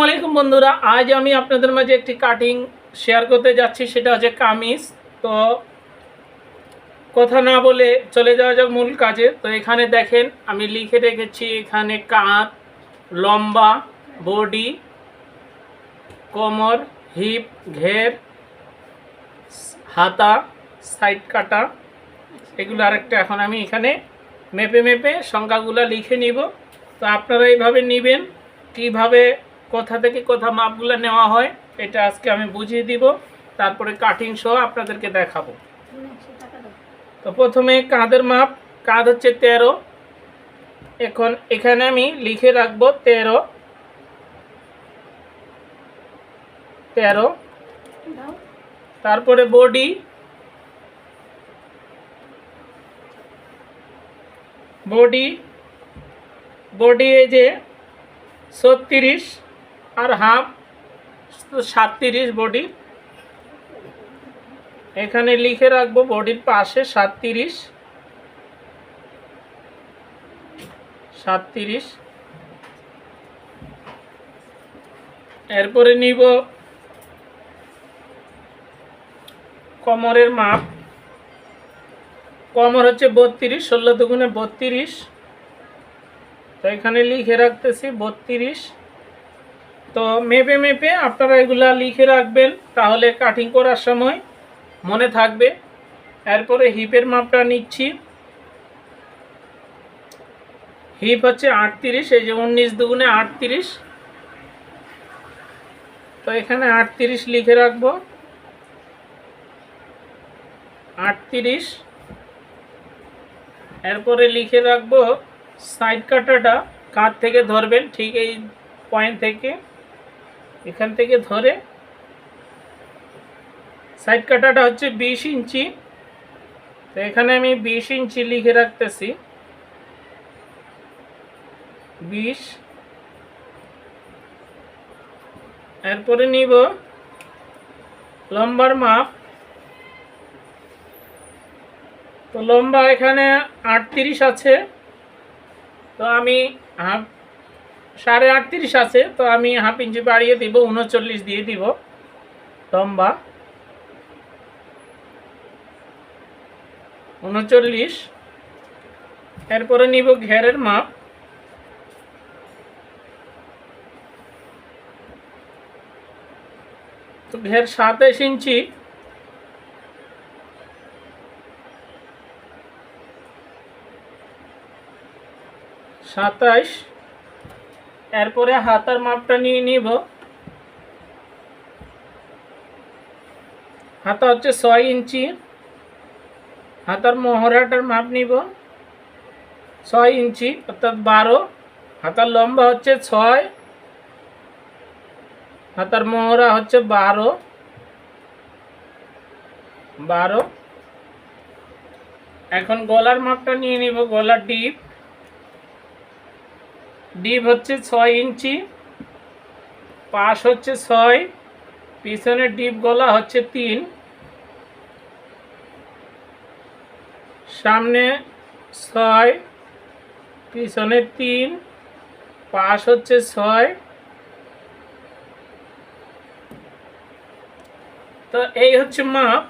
আলাইকুম বন্ধুরা, আজ আমি আপনাদের মাঝে একটি কাটিং শেয়ার করতে যাচ্ছি। সেটা হচ্ছে কামিজ। তো কথা না বলে চলে যাওয়া যাক মূল কাজে। তো এখানে দেখেন আমি লিখে রেখেছি, এখানে কাঁধ, লম্বা, বডি, কোমর, হিপ, ঘের, হাতা, সাইড কাটা, এগুলো আরেকটা। এখন আমি এখানে মেপে মেপে সংখ্যাগুলো লিখে নিব। তো আপনারা এইভাবে নেবেন। কীভাবে কোথা থেকে কোথা মাপগুলো নেওয়া হয় এটা আজকে আমি বুঝিয়ে দিব, তারপরে কাটিং সহ আপনাদেরকে দেখাবো। তো প্রথমে কাঁধের মাপ, কাঁধ হচ্ছে 13। এখন এখানে আমি লিখে রাখবো 13। তারপরে বডি, বডি এই যে 36 আর হাফ 37 বডি। এখানে লিখে রাখবো বডির পাশে 37। এরপরে নিব কোমরের মাপ। কোমর হচ্ছে 32, 16 দুগুণে 32। তো এখানে লিখে রাখতেছি 32। তো মেপে মেপে আপনারা এগুলা লিখে রাখবেন, তাহলে কাটিং করার সময় মনে থাকবে। এরপরে হিপের মাপটা নিচ্ছি। হিপ হচ্ছে 38, এই যে 19 দুগুণে 38। তো এখানে 38 লিখে রাখবো, 38। এরপরে লিখে রাখবো সাইড কাটাটা কাঁধ থেকে ধরবেন, ঠিক এই পয়েন্ট থেকে, এখান থেকে ধরে সাইড কাটাটা হচ্ছে 20 ইঞ্চি। তো এখানে আমি 20 ইঞ্চি লিখে রাখতেছি, 20। এরপরে নিব লম্বার মাপ। তো লম্বা এখানে 38 আছে, তো আমি হাফ 38.5 আছে, তো আমি হাফ ইঞ্চি বাড়িয়ে দিব, 39 দিয়ে দিব লম্বা, 39। এরপরে নিব ঘেরের মাপ। তো ঘের 27 ইঞ্চি। এরপরে হাতার মাপটা নিয়ে নিব। হাতা হচ্ছে 6 ইঞ্চি। হাতার মহড়াটার মাপ নিব 6 ইঞ্চি, অর্থাৎ 12। হাতার লম্বা হচ্ছে 6, হাতার মহড়া হচ্ছে 12। এখন গলার মাপটা নিয়ে নিব। গলার ডিপ হচ্ছে 6 ইঞ্চি, পাশ হচ্ছে 6, পিছনের ডিপ গলা হচ্ছে 3, সামনে 6, পিছনে 3, পাশ হচ্ছে 6। তো এই হচ্ছে মাপ।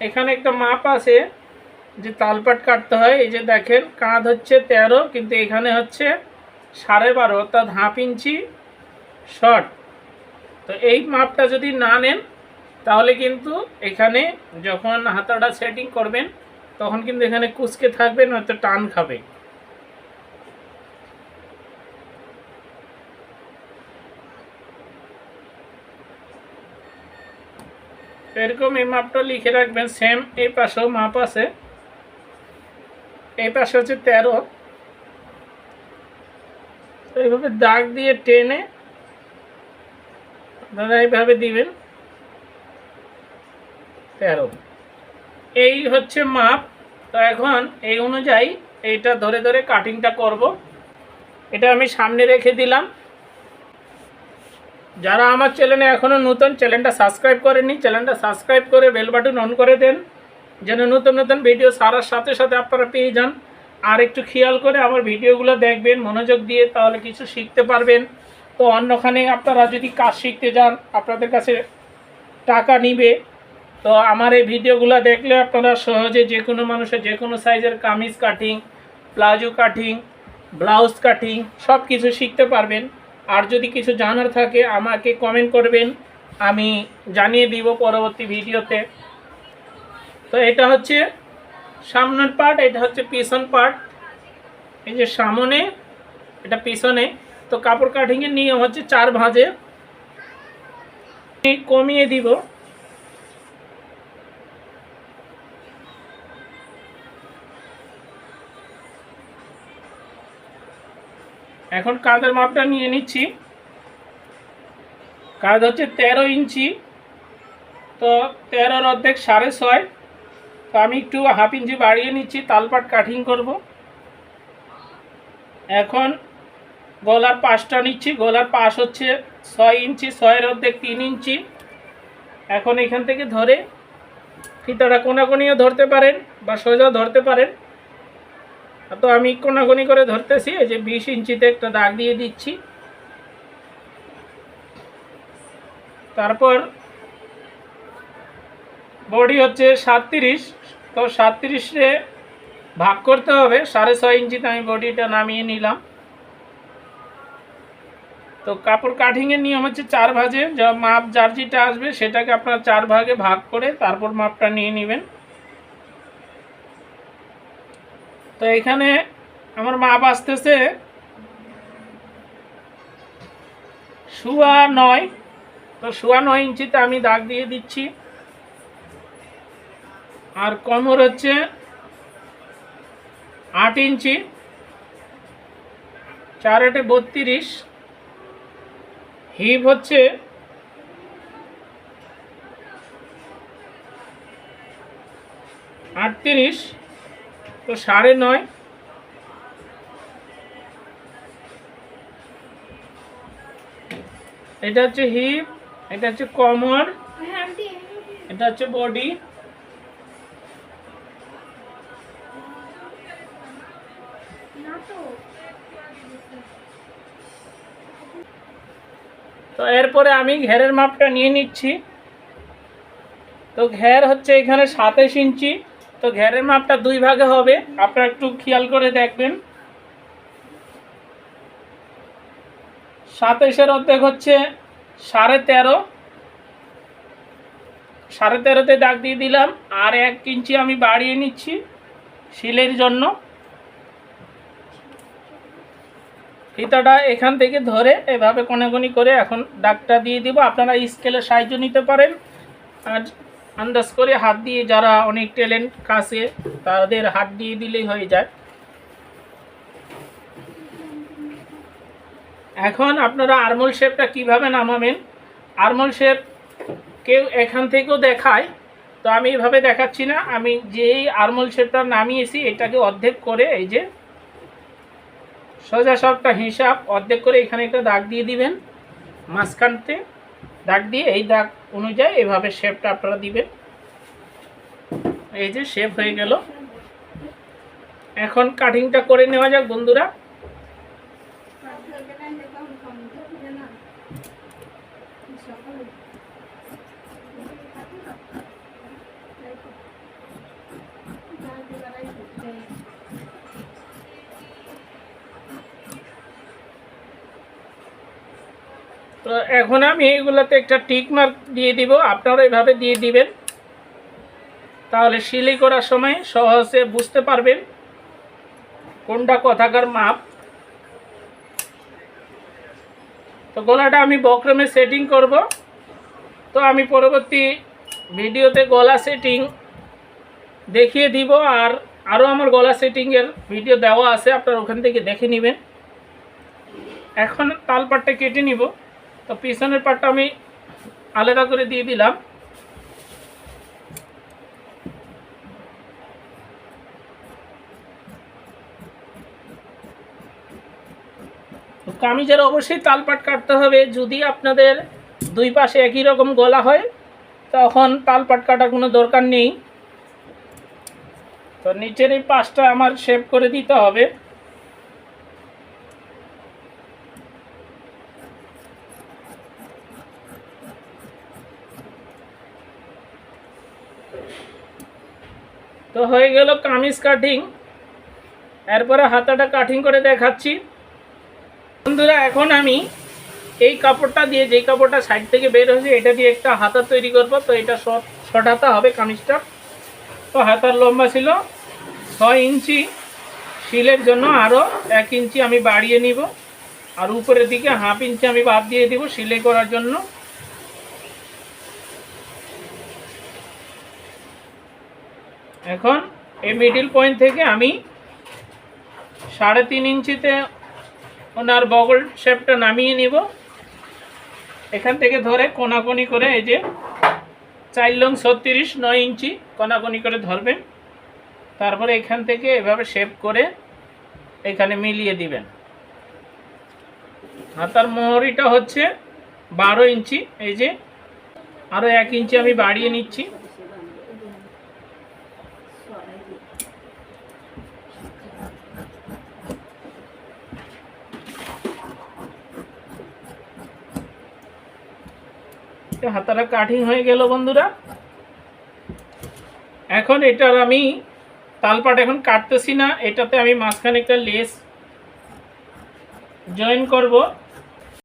এখানে একটা মাপ আছে যে তালপাট কাটতে হয়। এই যে দেখেন, কাঁধ হচ্ছে 13, কিন্তু এখানে হচ্ছে 12.5, অর্থাৎ হাফ ইঞ্চি শর্ট। তো এই মাপটা যদি না নেন, তাহলে কিন্তু এখানে যখন হাতাটা সেটিং করবেন তখন কিন্তু এখানে কুচকে থাকবে, নয়তো টান খাবে। এরকম এই মাপটা লিখে রাখবেন। সেম এই পাশেও মাপ আছে, এই পাশে হচ্ছে 13। এইভাবে দাগ দিয়ে টেনে আপনারা এইভাবে দিবেন 13। এই হচ্ছে মাপ। তো এখন এই অনুযায়ী এইটা ধরে ধরে কাটিংটা করব। এটা আমি সামনে রেখে দিলাম। যারা আমার চ্যানেলে এখনও নতুন, চ্যানেলটা সাবস্ক্রাইব করেননি, চ্যানেলটা সাবস্ক্রাইব করে বেল বাটন অন করে দেন, যেন নতুন নতুন ভিডিও ছাড়ার সাথে সাথে আপনারা পেয়ে যান। আর একটু খেয়াল করে আমার ভিডিওগুলো দেখবেন মনোযোগ দিয়ে, তাহলে কিছু শিখতে পারবেন। তো অন্যখানে আপনারা যদি কাজ শিখতে যান আপনাদের কাছে টাকা নিবে। তো আমার এই ভিডিওগুলো দেখলে আপনারা সহজে যে কোনো মানুষের যে কোনো সাইজের kameez cutting, palazzo cutting, blouse cutting সব কিছু শিখতে পারবেন। আর যদি কিছু জানার থাকে আমাকে কমেন্ট করবেন, আমি জানিয়ে দিব পরবর্তী ভিডিওতে। তো এটা হচ্ছে সামনের পার্ট, এটা হচ্ছে পিছন পার্ট। এই যে সামনে, এটা পিছনে। তো কাপড় কাটিংয়ের নিয়ম হচ্ছে 4 ভাঁজে কমিয়ে দিব। এখন কাঁধের মাপটা নিয়ে নিচ্ছি। কাঁধ হচ্ছে 13 ইঞ্চি, তো 13-র অর্ধেক 6.5। তো আমি একটু হাফ ইঞ্চি বাড়িয়ে নিচ্ছি, তালপাট কাটিং করব। এখন গলার পাশটা নিচ্ছি, গলার পাশ হচ্ছে 6 ইঞ্চি, 6-এর অর্ধেক 3 ইঞ্চি। এখন এখান থেকে ধরে ফিতাটা কোনাকুনিও ধরতে পারেন বা সোজা ধরতে পারেন। তো আমি কোনাকুনি করে ধরতেছি। এই যে 20 ইঞ্চিতে একটা দাগ দিয়ে দিচ্ছি। তারপর বডি হচ্ছে 37, তো 37-এ ভাগ করতে হবে। 6.5 ইঞ্চিতে আমি বডিটা নামিয়ে নিলাম। তো কাপড় কাটিংয়ের নিয়ম হচ্ছে 4 ভাঁজে, যা মাপ যার যেটা আসবে সেটাকে আপনারা 4 ভাগে ভাগ করে তারপর মাপটা নিয়ে নেবেন। তো এখানে আমার মাপ আসতেছে 9.25। তো 9.25 ইঞ্চিতে আমি দাগ দিয়ে দিচ্ছি। আর কোমর হচ্ছে 8 ইঞ্চি, 4-8 32। হিপ হচ্ছে 38, তো 9.5। এটা হচ্ছে হিপ, এটা হচ্ছে কোমর, এটা হচ্ছে বডি। তো এরপরে আমি ঘেরের মাপটা নিয়ে নিচ্ছি। তো ঘের হচ্ছে এখানে 27 ইঞ্চি। তো ঘেরের মাপটা 2 ভাগে হবে, আপনারা একটু খেয়াল করে দেখবেন। 27-এর অর্ধেক হচ্ছে 13.5, 13.5-তে দাগ দিয়ে দিলাম। আর 1 ইঞ্চি আমি বাড়িয়ে নিচ্ছি সিলের জন্য। ফিতাটা এখান থেকে ধরে এভাবে কোনাকুনি করে এখন দাগটা দিয়ে দিব। আপনারা স্কেলের সাহায্য নিতে পারেন, আর আন্দাজ করে হাত দিয়ে, যারা অনেক ট্যালেন্ট কাছে তাদের হাত দিয়ে দিলেই হয়ে যায়। এখন আপনারা আর্মহোল শেপটা কিভাবে নামাবেন। আর্মহোল শেপ কেউ এখান থেকেও দেখায়, তো আমি এভাবে দেখাচ্ছি না। আমি যেই আর্মহোল শেপটা নামিয়েছি এটাকে অর্ধেক করে, এই যে সোজা সবটা হিসাব অর্ধেক করে এখানে একটা দাগ দিয়ে দিবেন। মাঝখানতে দাগ দিয়ে এই দাগ অনুযায়ী এভাবে শেপটা আপনারা দিবেন। এই যে শেপ হয়ে গেল। এখন কাটিংটা করে নেওয়া যাক বন্ধুরা। তো এখন আমি এইগুলোতে একটা টিক মার্ক দিয়ে দিব, আপনারা এভাবে দিয়ে দিবেন, তাহলে সেলাই করার সময় সহজে বুঝতে পারবেন কোনটা কোথাকার মাপ। তো গলাটা আমি বক্রমে সেটিং করব। তো আমি পরবর্তী ভিডিওতে গলা সেটিং দেখিয়ে দিব, আর আরও আমার গলা সেটিংয়ের ভিডিও দেওয়া আছে, আপনারা ওখান থেকে দেখে নেবেন। এখন তালপাটটা কেটে নিব। তো পিছনের পাটটা আমি আলাদা করে দিয়ে দিলাম। কামিজের অবশ্যই তালপাট কাটতে হবে। যদি আপনাদের দুই পাশে একই রকম গলা হয় তখন তালপাট কাটার কোনো দরকার নেই। তো নিচের এই পাশটা আমার শেপ করে দিতে হবে। তো হয়ে গেল কামিজ কাটিং। এরপরে হাতাটা কাটিং করে দেখাচ্ছি বন্ধুরা। এখন আমি এই কাপড়টা দিয়ে, যেই কাপড়টা সাইড থেকে বের হয়েছে, এটা দিয়ে একটা হাতা তৈরি করব। তো এটা শর্ট হাতা হবে কামিজটা। তো হাতার লম্বা ছিল 6 ইঞ্চি, শিলের জন্য আরও 1 ইঞ্চি আমি বাড়িয়ে নিব, আর উপরের দিকে 1/2 ইঞ্চি আমি বাদ দিয়ে দিব সেলাই করার জন্য। এখন এই মিডিল পয়েন্ট থেকে আমি 3.5 ইঞ্চিতে ওনার বগল শেপটা নামিয়ে নিব। এখান থেকে ধরে কোনাকুনি করে, এই যে 4 লং 36, 9 ইঞ্চি কোনাকুনি করে ধরবেন। তারপরে এখান থেকে এভাবে শেপ করে এখানে মিলিয়ে দিবেন। হাতার মোহরিটা হচ্ছে 12 ইঞ্চি, এই যে আরও 1 ইঞ্চি আমি বাড়িয়ে নিচ্ছি। হাতাটা কাটিং হয়ে গেল বন্ধুরা। এখন এটার আমি তালপাট এখন কাটতেছি না, এটাতে আমি মাঝখানে একটা লেস জয়েন করব।